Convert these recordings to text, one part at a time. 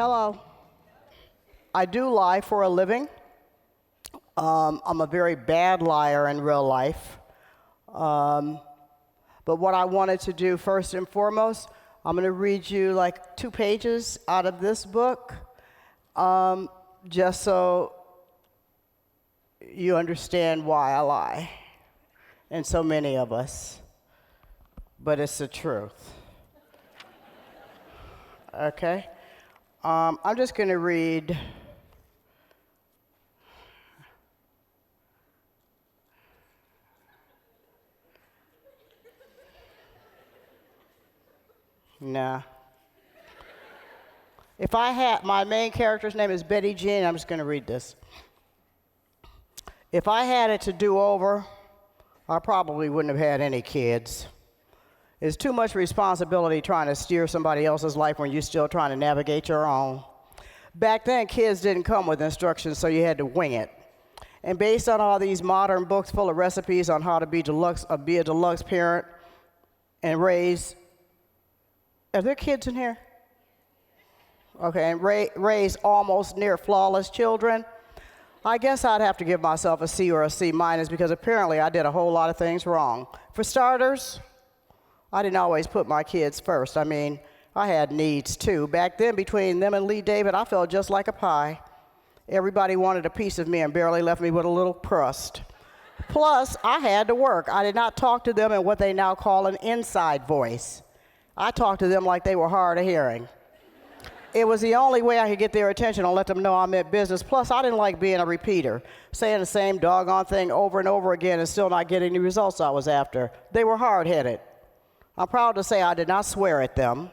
Hello. I do lie for a living. I'm a very bad liar in real life. But what I wanted to do first and foremost, I'm going to read you like 2 pages out of this book, just so you understand why I lie, and so many of us. But it's the truth. Okay? I'm just going to read If I had, my main character's name is Betty Jean, I'm just going to read this. If I had it to do over, I probably wouldn't have had any kids. It's too much responsibility trying to steer somebody else's life when you're still trying to navigate your own. Back then, kids didn't come with instructions, so you had to wing it. And based on all these modern books full of recipes on how to be a deluxe parent and raise, are there kids in here? Okay, and raise almost near flawless children, I guess I'd have to give myself a C or a C minus because apparently I did a whole lot of things wrong. For starters, I didn't always put my kids first. I mean, I had needs too. Back then, between them and Lee David, I felt just like a pie. Everybody wanted a piece of me and barely left me with a little crust. Plus, I had to work. I did not talk to them in what they now call an inside voice. I talked to them like they were hard of hearing. It was the only way I could get their attention and let them know I meant business. Plus, I didn't like being a repeater, saying the same doggone thing over and over again and still not getting the results I was after. They were hard-headed. I'm proud to say I did not swear at them,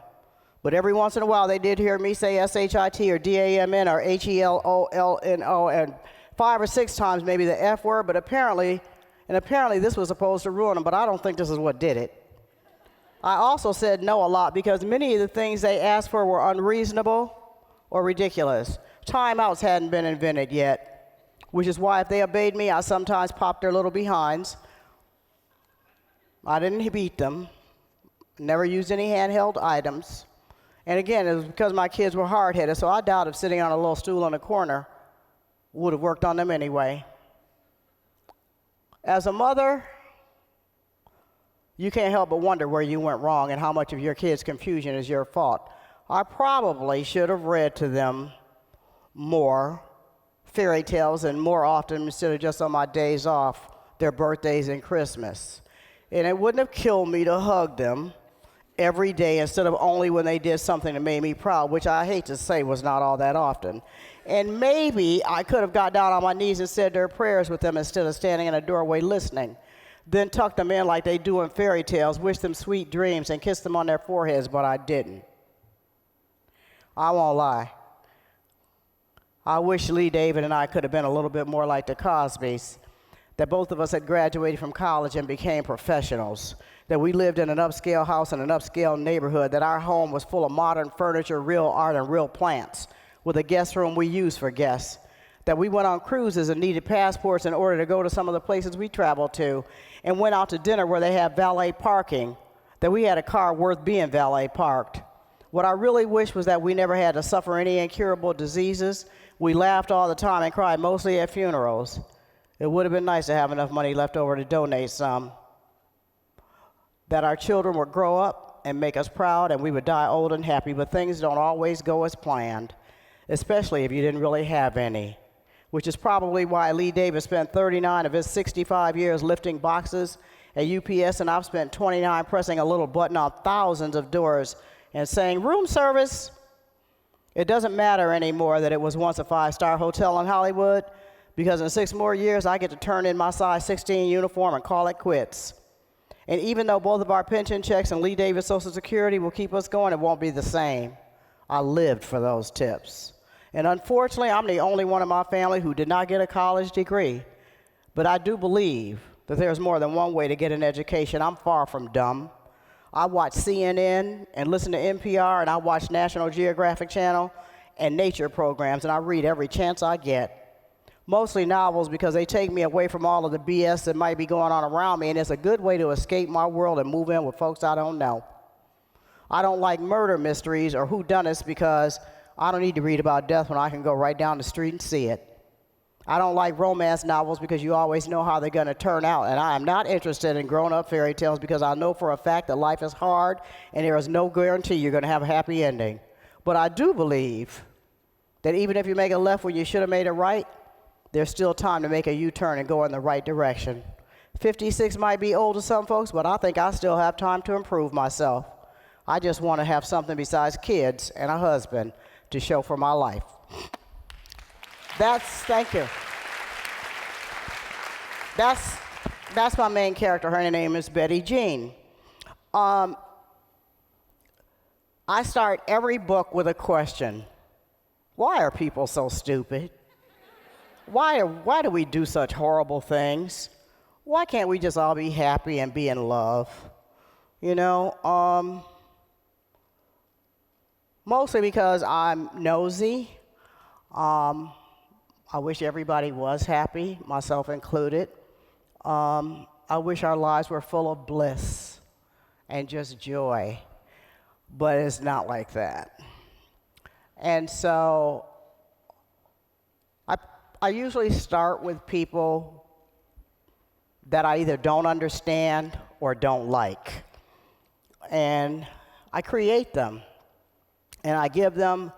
but every once in a while they did hear me say S-H-I-T or D-A-M-N or H-E-L-O-L-N-O and 5 or 6 times maybe the F word, but apparently this was supposed to ruin them, but I don't think this is what did it. I also said no a lot because many of the things they asked for were unreasonable or ridiculous. Timeouts hadn't been invented yet, which is why if they obeyed me, I sometimes popped their little behinds. I didn't beat them, never used any handheld items. And again, it was because my kids were hard-headed, so I doubt if sitting on a little stool in the corner would have worked on them anyway. As a mother, you can't help but wonder where you went wrong and how much of your kids' confusion is your fault. I probably should have read to them more fairy tales and more often instead of just on my days off, their birthdays and Christmas. And it wouldn't have killed me to hug them every day instead of only when they did something that made me proud, which I hate to say was not all that often. And maybe I could have got down on my knees and said their prayers with them instead of standing in a doorway listening. Then tuck them in like they do in fairy tales, wish them sweet dreams, and kiss them on their foreheads, but I didn't. I won't lie. I wish Lee David and I could have been a little bit more like the Cosbys, that both of us had graduated from college and became professionals, that we lived in an upscale house in an upscale neighborhood, that our home was full of modern furniture, real art, and real plants, with a guest room we used for guests, that we went on cruises and needed passports in order to go to some of the places we traveled to, and went out to dinner where they have valet parking, that we had a car worth being valet parked. What I really wish was that we never had to suffer any incurable diseases. We laughed all the time and cried mostly at funerals. It would have been nice to have enough money left over to donate some. That our children would grow up and make us proud and we would die old and happy, but things don't always go as planned, especially if you didn't really have any. Which is probably why Lee Davis spent 39 of his 65 years lifting boxes at UPS, and I've spent 29 pressing a little button on thousands of doors and saying, "Room service." It doesn't matter anymore that it was once a 5-star hotel in Hollywood, because in 6 more years, I get to turn in my size 16 uniform and call it quits. And even though both of our pension checks and Lee Davis Social Security will keep us going, it won't be the same. I lived for those tips. And unfortunately, I'm the only one in my family who did not get a college degree. But I do believe that there's more than one way to get an education. I'm far from dumb. I watch CNN and listen to NPR, and I watch National Geographic Channel and nature programs, and I read every chance I get. Mostly novels because they take me away from all of the BS that might be going on around me, and it's a good way to escape my world and move in with folks I don't know. I don't like murder mysteries or whodunits because I don't need to read about death when I can go right down the street and see it. I don't like romance novels because you always know how they're going to turn out, and I am not interested in grown-up fairy tales because I know for a fact that life is hard and there is no guarantee you're going to have a happy ending. But I do believe that even if you make a left when you should have made a right, there's still time to make a U-turn and go in the right direction. 56 might be old to some folks, but I think I still have time to improve myself. I just want to have something besides kids and a husband to show for my life. Thank you. That's my main character. Her name is Betty Jean. I start every book with a question. Why are people so stupid? Why do we do such horrible things? Why can't we just all be happy and be in love? You know, mostly because I'm nosy. I wish everybody was happy, myself included. I wish our lives were full of bliss and just joy, but it's not like that. And so I usually start with people that I either don't understand or don't like. And I create them. And I give them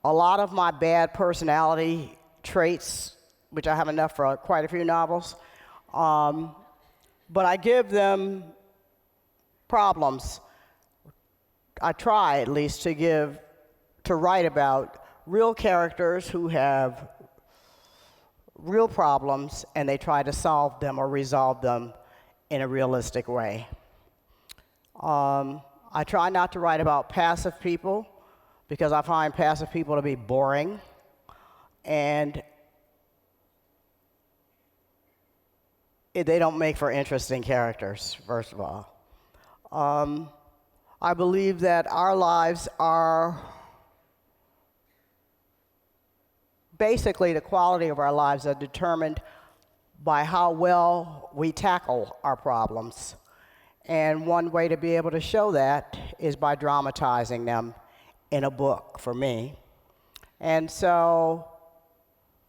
a lot of my bad personality traits, which I have enough for quite a few novels. But I give them problems. I try at least to write about real characters who have real problems, and they try to solve them or resolve them in a realistic way. I try not to write about passive people because I find passive people to be boring, and they don't make for interesting characters, first of all. I believe that our lives are basically the quality of our lives are determined by how well we tackle our problems. And one way to be able to show that is by dramatizing them in a book, for me. And so,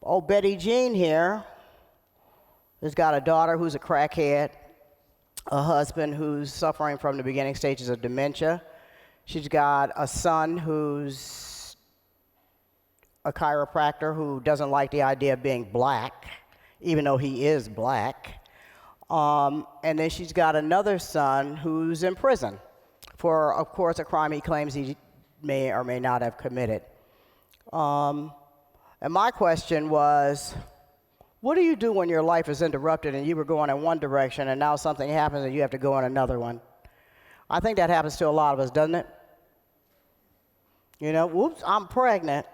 old Betty Jean here has got a daughter who's a crackhead, a husband who's suffering from the beginning stages of dementia. She's got a son who's a chiropractor who doesn't like the idea of being black, even though he is black. And then she's got another son who's in prison for, of course, a crime he claims he may or may not have committed. And my question was, what do you do when your life is interrupted and you were going in one direction and now something happens and you have to go in another one? I think that happens to a lot of us, doesn't it? You know, whoops, I'm pregnant.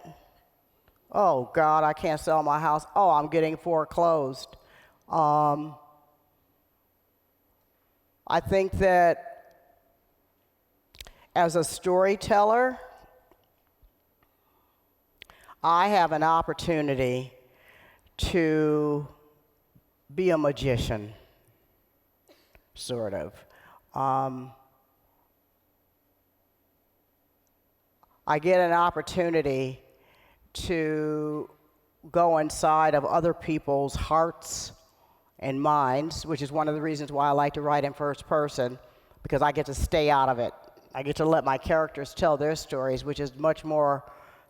Oh, God, I can't sell my house. Oh, I'm getting foreclosed. I think that as a storyteller, I have an opportunity to be a magician, sort of. I get an opportunity to go inside of other people's hearts and minds, which is one of the reasons why I like to write in first person, because I get to stay out of it. I get to let my characters tell their stories, which is much more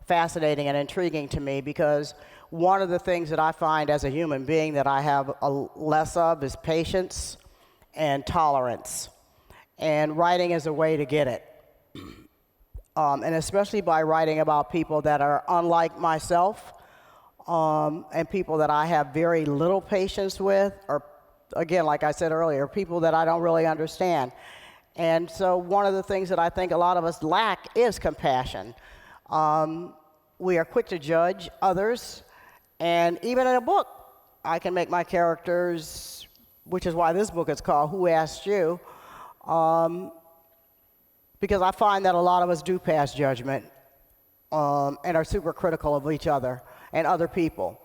fascinating and intriguing to me, because one of the things that I find as a human being that I have less of is patience and tolerance. And writing is a way to get it. And especially by writing about people that are unlike myself, and people that I have very little patience with, or again, like I said earlier, people that I don't really understand. And so one of the things that I think a lot of us lack is compassion. We are quick to judge others, and even in a book, I can make my characters, which is why this book is called Who Asked You? Because I find that a lot of us do pass judgment and are super critical of each other and other people.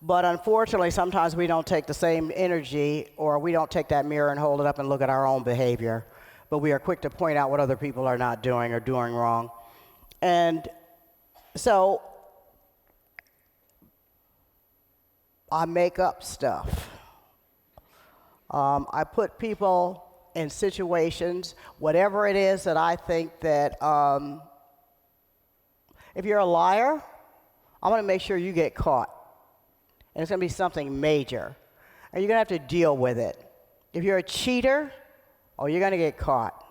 But unfortunately, sometimes we don't take the same energy, or we don't take that mirror and hold it up and look at our own behavior. But we are quick to point out what other people are not doing or doing wrong. And So I make up stuff. I put people in situations, whatever it is that I think that, if you're a liar, I'm going to make sure you get caught. And it's going to be something major. And you're going to have to deal with it. If you're a cheater, oh, you're going to get caught.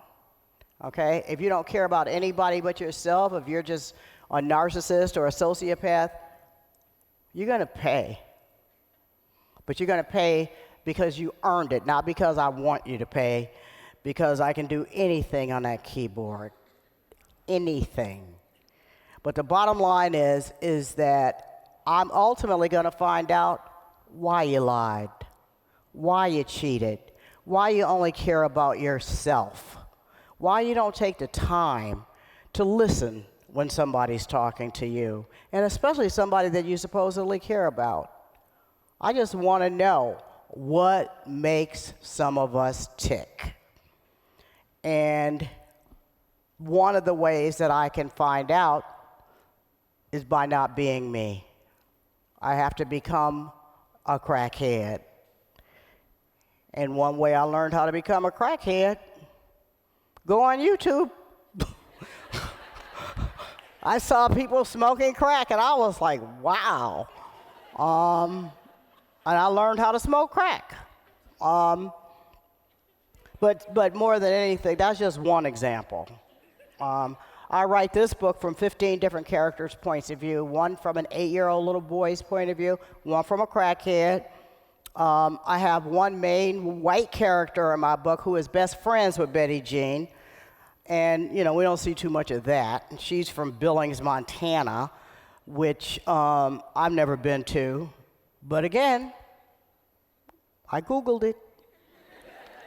Okay? If you don't care about anybody but yourself, if you're just a narcissist or a sociopath, you're going to pay. But you're going to pay because you earned it, not because I want you to pay, because I can do anything on that keyboard. Anything. But the bottom line is that I'm ultimately going to find out why you lied, why you cheated, why you only care about yourself, why you don't take the time to listen when somebody's talking to you, and especially somebody that you supposedly care about. I just want to know what makes some of us tick. And one of the ways that I can find out is by not being me. I have to become a crackhead. And one way I learned how to become a crackhead, go on YouTube. I saw people smoking crack, and I was like, wow. And I learned how to smoke crack. But more than anything, that's just one example. I write this book from 15 different characters' points of view, one from an 8-year-old little boy's point of view, one from a crackhead. I have one main white character in my book who is best friends with Betty Jean. And, we don't see too much of that. She's from Billings, Montana, which I've never been to. But again, I Googled it.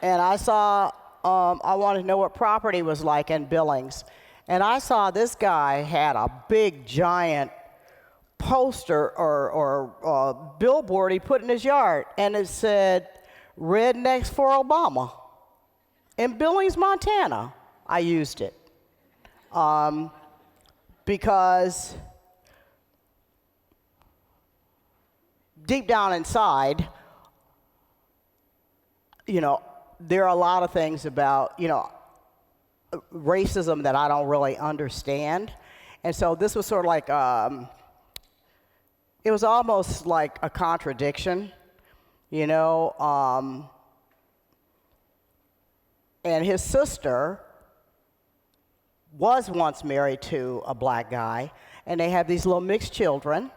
And I saw, I wanted to know what property was like in Billings. And I saw this guy had a big, giant poster or billboard he put in his yard. And it said, "Rednecks for Obama." In Billings, Montana, I used it. Because deep down inside, there are a lot of things about, racism that I don't really understand. And so this was sort of like, it was almost like a contradiction, and his sister was once married to a black guy, and they had these little mixed children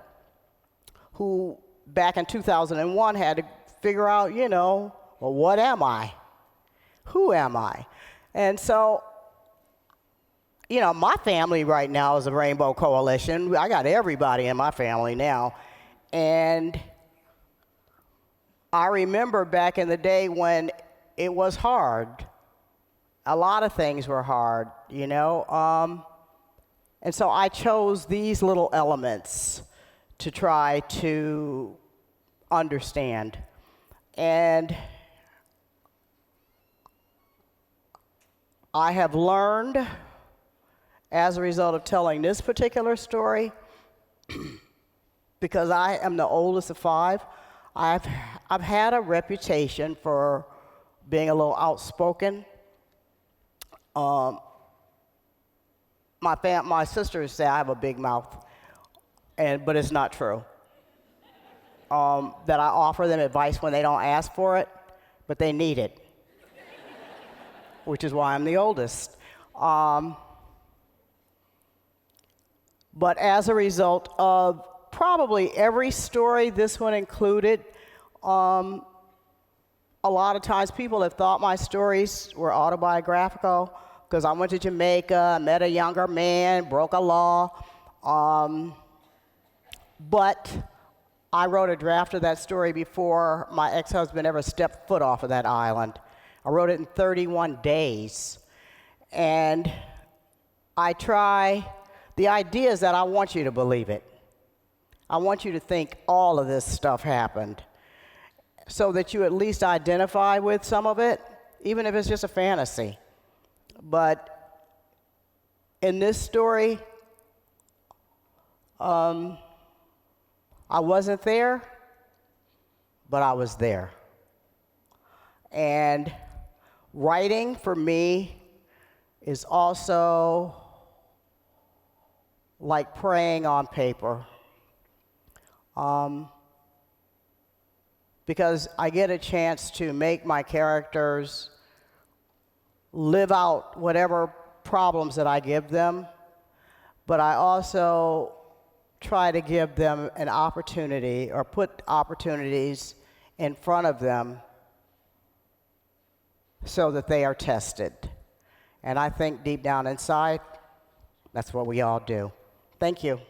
who, back in 2001, had to figure out, well, what am I? Who am I? And so, my family right now is a Rainbow Coalition. I got everybody in my family now. And I remember back in the day when it was hard. A lot of things were hard, And so I chose these little elements to try to understand. And I have learned, as a result of telling this particular story, because I am the oldest of 5, I've had a reputation for being a little outspoken. My sisters say I have a big mouth, but it's not true. That I offer them advice when they don't ask for it, but they need it, which is why I'm the oldest. But as a result of probably every story, this one included, a lot of times people have thought my stories were autobiographical because I went to Jamaica, met a younger man, broke a law. But I wrote a draft of that story before my ex-husband ever stepped foot off of that island. I wrote it in 31 days. And the idea is that I want you to believe it. I want you to think all of this stuff happened so that you at least identify with some of it, even if it's just a fantasy. But in this story, I wasn't there, but I was there. And writing for me is also like praying on paper. Because I get a chance to make my characters live out whatever problems that I give them, but I also try to give them an opportunity or put opportunities in front of them so that they are tested. And I think deep down inside, that's what we all do. Thank you.